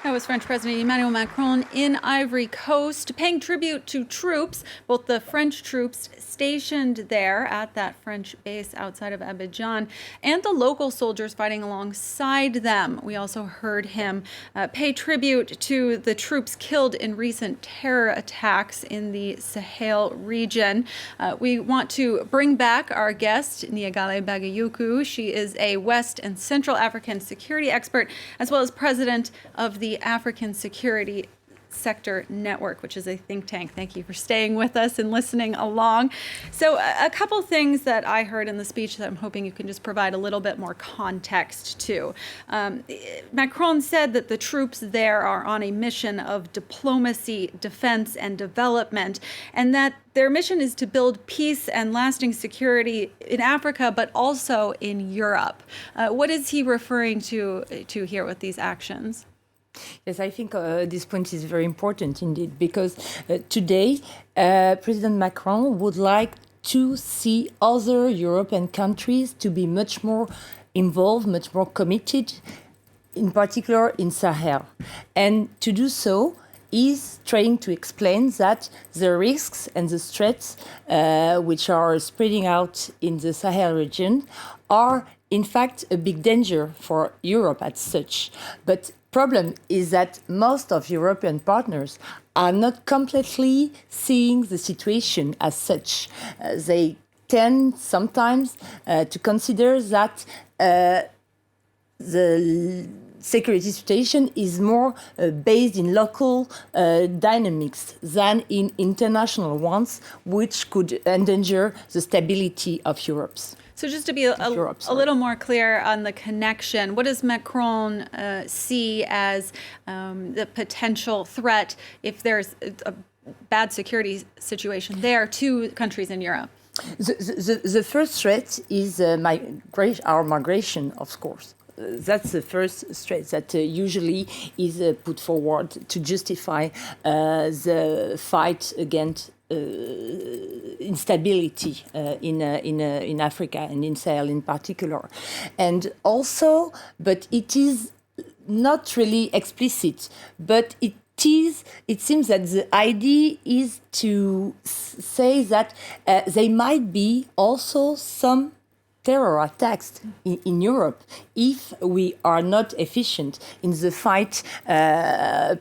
That was French President Emmanuel Macron in Ivory Coast, paying tribute to troops, both the French troops stationed there at that French base outside of Abidjan, and the local soldiers fighting alongside them. We also heard him pay tribute to the troops killed in recent terror attacks in the Sahel region. We want to bring back our guest, Niagale Bagayoko. She is a West and Central African security expert, as well as president of the African Security Sector Network, which is a think tank. Thank you for staying with us and listening along. So a couple things that I heard in the speech that I'm hoping you can just provide a little bit more context to. Macron said that the troops there are on a mission of diplomacy, defense, and development, and that their mission is to build peace and lasting security in Africa, but also in Europe. What is he referring to here with these actions? Yes, I think this point is very important indeed, because today President Macron would like to see other European countries to be much more involved, much more committed, in particular in Sahel. And to do so is trying to explain that the risks and the threats which are spreading out in the Sahel region are in fact a big danger for Europe as such. But problem is that most of European partners are not completely seeing the situation as such. They tend sometimes to consider that the security situation is more based in local dynamics than in international ones, which could endanger the stability of Europe's. So just to be a little more clear on the connection, what does Macron see as the potential threat if there's a bad security situation there to countries in Europe? The first threat is our migration, of course. That's the first threat that usually is put forward to justify the fight against instability in Africa and in Sahel in particular. And also, but it is not really explicit, but it seems that the idea is to say that there might be also some terror attacks in Europe if we are not efficient in the fight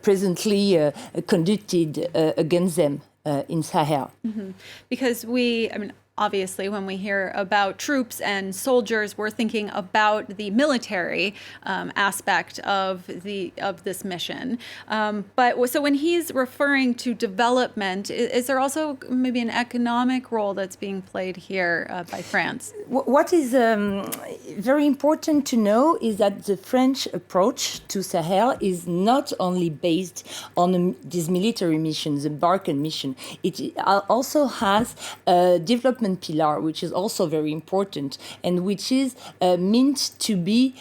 presently conducted against them in Sahel. Mm-hmm. Because obviously, when we hear about troops and soldiers, we're thinking about the military aspect of this mission. But so when he's referring to development, is there also maybe an economic role that's being played here by France? What is very important to know is that the French approach to Sahel is not only based on this military mission, the Barkhane mission. It also has a development pillar, which is also very important and which is meant to be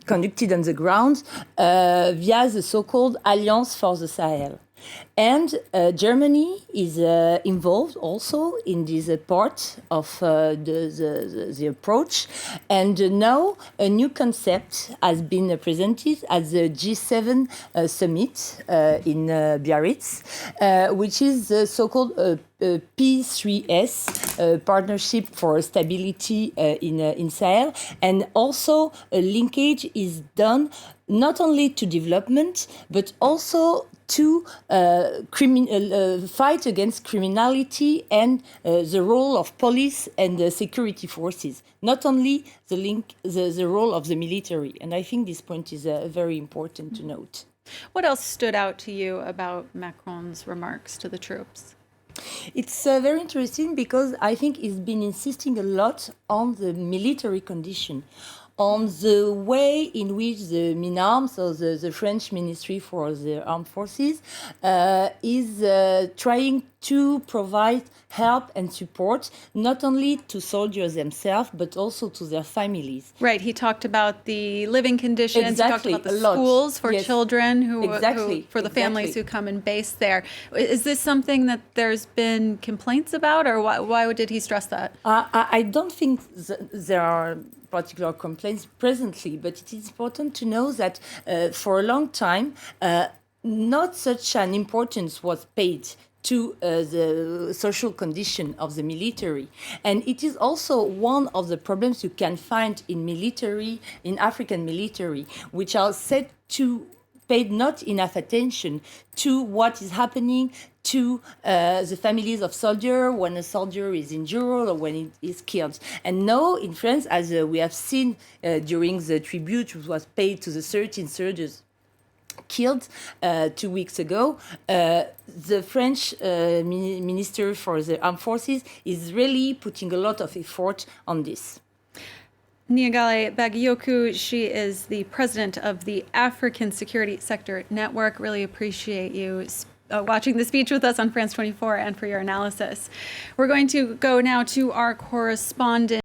conducted on the ground via the so-called Alliance for the Sahel. And Germany is involved also in this part of the approach. And now a new concept has been presented at the G7 summit in Biarritz, which is the so-called P3S, Partnership for Stability in Sahel. And also a linkage is done not only to development, but also to fight against criminality and the role of police and the security forces, not only the role of the military. And I think this point is very important to note. What else stood out to you about Macron's remarks to the troops? It's very interesting because I think he's been insisting a lot on the military condition, on the way in which the MINARM, so the French Ministry for the Armed Forces, is trying to provide help and support, not only to soldiers themselves, but also to their families. Right. He talked about the living conditions. Exactly. He talked about the schools for children for the families exactly. who come and base there. Is this something that there's been complaints about, or why did he stress that? I don't think there are particular complaints presently, but it is important to know that for a long time, not such an importance was paid to the social condition of the military. And it is also one of the problems you can find in military, in African military, which are said to paid not enough attention to what is happening to the families of soldiers when a soldier is injured or when he is killed. And now in France, as we have seen during the tribute which was paid to the 13 soldiers killed 2 weeks ago, the French Minister for the Armed Forces is really putting a lot of effort on this. Niagale Bagayoko, she is the president of the African Security Sector Network. Really appreciate you watching the speech with us on France 24 and for your analysis. We're going to go now to our correspondent.